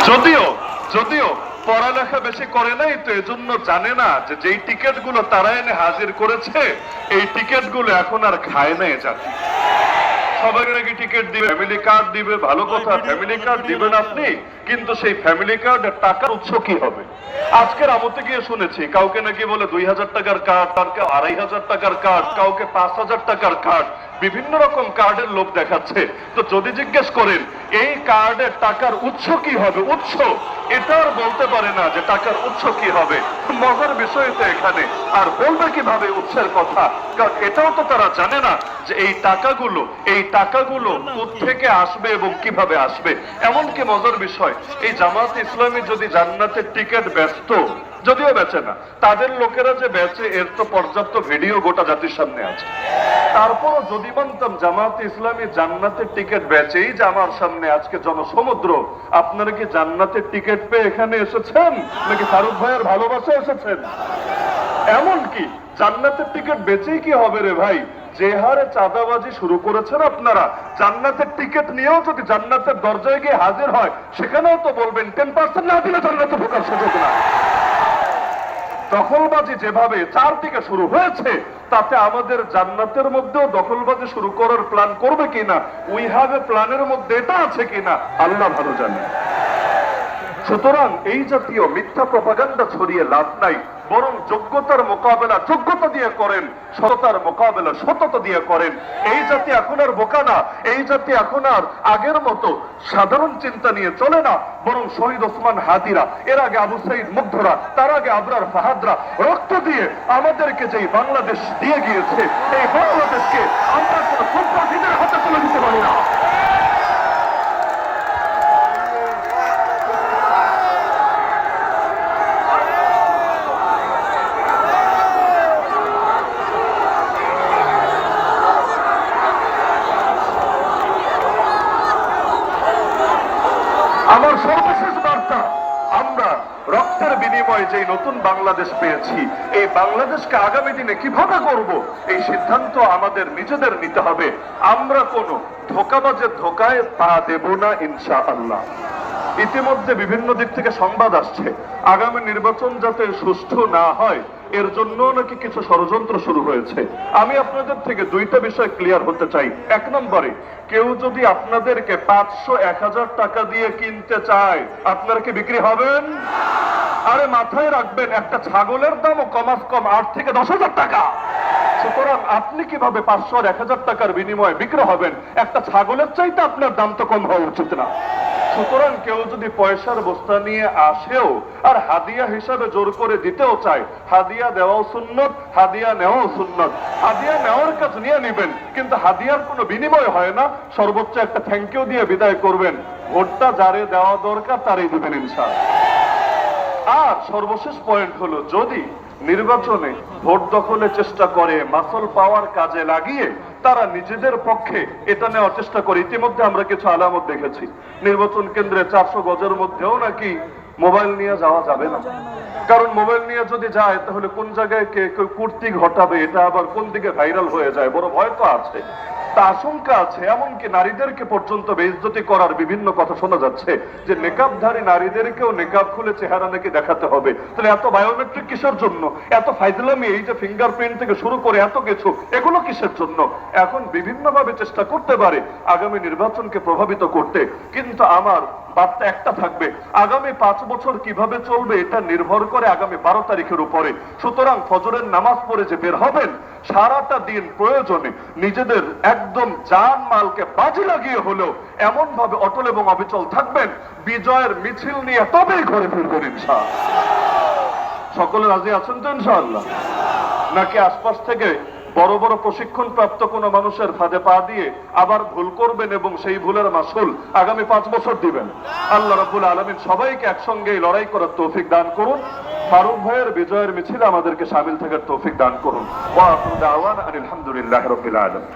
যদিও যদিও পড়ালেখা বেশি করে নাই তো এজন্য জানে না যে যেই টিকিট গুলো তারা এনে হাজির করেছে এই টিকিট গুলো এখন আর খায় নাই জাতি। সবাই নাকি টিকিট দিবে, ফ্যামিলি কার্ড দিবে, ভালো কথা, ফ্যামিলি কার্ড দিবেন আপনি, কিন্তু সেই ফ্যামিলি কার্ডের টাকার উৎস কি হবে? আজকের আমতে গিয়ে শুনেছি কাউকে নাকি বলে 2000 টাকার কার্ড, আর কেউ 2500 টাকার কার্ড, কাউকে 5000 টাকার কার্ড, বিভিন্ন রকম কার্ডের লোভ দেখাচ্ছে। তো যদি জিজ্ঞেস করেন এই কার্ডের টাকার উৎস কি হবে, উৎস এটা আর বলতে পারে না যে টাকার উৎস কি হবে। মজার বিষয় তো এখানে, আর বলবে কিভাবে উৎসের কথা, কারণ এটাও তো তারা জানে না যে এই টাকাগুলো কোত্থেকে আসবে এবং কিভাবে আসবে। এমনকি মজার বিষয়, এই জামাত ইসলামী যদি জান্নাতের টিকিট ব্যস্ত, যদিও বেচে না, তাদের লোকেরা যে বেচে এর তো পর্যাপ্ত ভিডিও গোটা জাতির সামনে আছে। তারপরও যদি মানতাম জামাত ইসলামী জান্নাতের টিকিট বেচেই যে আমার সামনে আজকে জনসমুদ্র, আপনারা কি জান্নাতের টিকিট পেয়ে এখানে এসেছেন নাকি ফারুক ভাইয়ের ভালোবাসা এসেছেন? এমনকি জান্নাতের টিকিট বেচেই কি হবে রে ভাই, যে হারে চাঁদাবাজি শুরু করেছেন আপনারা, জান্নাতের টিকিট নিয়েও যদি জান্নাতের দরজায় গিয়ে হাজির হয় সেখানেও তো বলবেন 10% না দিলে জান্নাতে ঢোকার সুযোগ না। দখলবাজি যেভাবে চারদিকে শুরু হয়েছে তাতে আমাদের জান্নাতের মধ্যেও দখলবাজি শুরু করার প্ল্যান করবে কিনা, উই হ্যাভ এ প্ল্যানের মধ্যে এটা আছে কিনা আল্লাহ ভালো জানে। সুতরাং এই জাতীয় মিথ্যা প্রপাগান্ডা ছড়িয়ে লাভ নাই, বরং যোগ্যতার মোকাবেলা যোগ্যতা দিয়ে করেন, সততার মোকাবেলা সততা দিয়ে করেন। এই জাতি এখন আর বোকা না, এই জাতি এখন আর আগের মতো সাধারণ চিন্তা নিয়ে চলে না, বরং শহীদ ওসমান হাদিরা, এর আগে আবু সাইদ মুগ্ধরা, তার আগে আবরার ফাহাদরা রক্ত দিয়ে আমাদেরকে যেই বাংলাদেশ দিয়ে গিয়েছে, এই বাংলাদেশকে আমরা কোনো সন্ত্রাসীদের হাতে তুলে দিতে পারি না। আমার সর্বশেষ বার্তা, আমরা রক্তের বিনিময়ে যে নতুন বাংলাদেশ পেয়েছি, এই বাংলাদেশকে আগামী দিনে কিভাবে করব এই সিদ্ধান্ত আমাদের নিজেদের নিতে হবে। আমরা কোনো ধোঁকাবাজের ধোঁকায় পা দেব না ইনশাআল্লাহ। ইতিমধ্যে বিভিন্ন দিক থেকে সংবাদ আসছে আগামী নির্বাচন যাতে সুষ্ঠু না হয় এর জন্য নাকি কিছু ষড়যন্ত্র শুরু হয়েছে। আমি আপনাদের থেকে দুইটা বিষয় ক্লিয়ার হতে চাই। এক নম্বরে, কেউ যদি আপনাদেরকে 500-1000 টাকা দিয়ে কিনতে চায়, আপনারা কি বিক্রি হবেন? আরে মাথায় রাখবেন, একটা ছাগলের দামও কমাস কম 8 থেকে 10,000 টাকা। সুতরাং আপনি কিভাবে 500 আর 1000 টাকার বিনিময়ে বিক্রি হবেন? একটা ছাগলের চাইতে আপনার দাম তো কম হওয়া উচিত না। সুতরাং কেউ যদি পয়সার বস্তা নিয়ে আসেও আর হাদিয়া হিসাবে জোর করে দিতেও চায়, হাদিয়া দেওয়াও সুন্নত, হাদিয়া নেওয়াও সুন্নত। হাদিয়া নেওয়ার কাজ নিয়ে নিবেন, কিন্তু হাদিয়ার কোনো বিনিময় হয় না, সর্বোচ্চ একটা থ্যাংক ইউ দিয়ে বিদায় করবেন। ভোটটা যারে দেওয়া দরকার তারই দিবেন ইনশাআল্লাহ। আর সর্বশেষ পয়েন্ট হলো, যদি নির্বাচনে ভোট দখলের চেষ্টা করে মাসল পাওয়ার কাজে লাগিয়ে তারা নিজেদের পক্ষে এটা নেওয়ার চেষ্টা করে, ইতিমধ্যে আমরা কিছু আলামত দেখেছি। নির্বাচন কেন্দ্রে 400 গজের মধ্যেও নাকি মোবাইল নিয়ে যাওয়া যাবে না, কারণ মোবাইল নিয়ে যদি যায় তাহলে কোন জায়গায় কে কুর্তি ঘটাবে, এটা আবার কোন দিকে ভাইরাল হয়ে যায়, বড় ভয় তো আছে, তা আশঙ্কা আছে। এমনকি নারীদেরকে পর্যন্ত বেইজ্জতি করার বিভিন্ন কথা শোনা যাচ্ছে, যে নেকাবধারী নারীদেরকেও নেকাব খুলে চেহারা নাকি দেখাতে হবে। তাহলে এত বায়োমেট্রিক কিসের জন্য, এত ফাইজলামি, এই যে ফিঙ্গারপ্রিন্ট থেকে শুরু করে এত কিছু, এগুলো কিসের জন্য? এখন বিভিন্ন ভাবে চেষ্টা করতে পারে আগামী নির্বাচনকে প্রভাবিত করতে, কিন্তু আমার বার্তা একটা থাকবে, আগামী 5 বছর কিভাবে চলবে এটা নির্ভর করে আগামী 12 তারিখের উপরে। সুতরাং ফজরের নামাজ পড়ে যে বের হবেন, সারাটা দিন প্রয়োজনে নিজেদের একদম জান মালকে বাজি লাগিয়ে হলেও এমন ভাবে অটল এবং অবিচল থাকবেন, বিজয়ের মিছিল নিয়ে তবেই ঘরে ফিরবেন ইনশাআল্লাহ। সকলে রাজি আছেন তো ইনশাআল্লাহ? নাকি আশপাশ থেকে বড় বড় প্রশিক্ষণ প্রাপ্ত কোন মানুষের ফাঁদে পা দিয়ে আবার ভুল করবেন এবং সেই ভুলের মাসুল আগামী 5 বছর দিবেন? আল্লাহ রাব্বুল আলামিন সবাইকে একসঙ্গে লড়াই করার তৌফিক দান করুন। ফারুক ভাইয়ের বিজয়ের মিছিলে আমাদেরকে শামিল থাকার তৌফিক দান করুন। ওয়া আখিরু দাওয়ানা আলহামদুলিল্লাহি রাব্বিল আলামিন।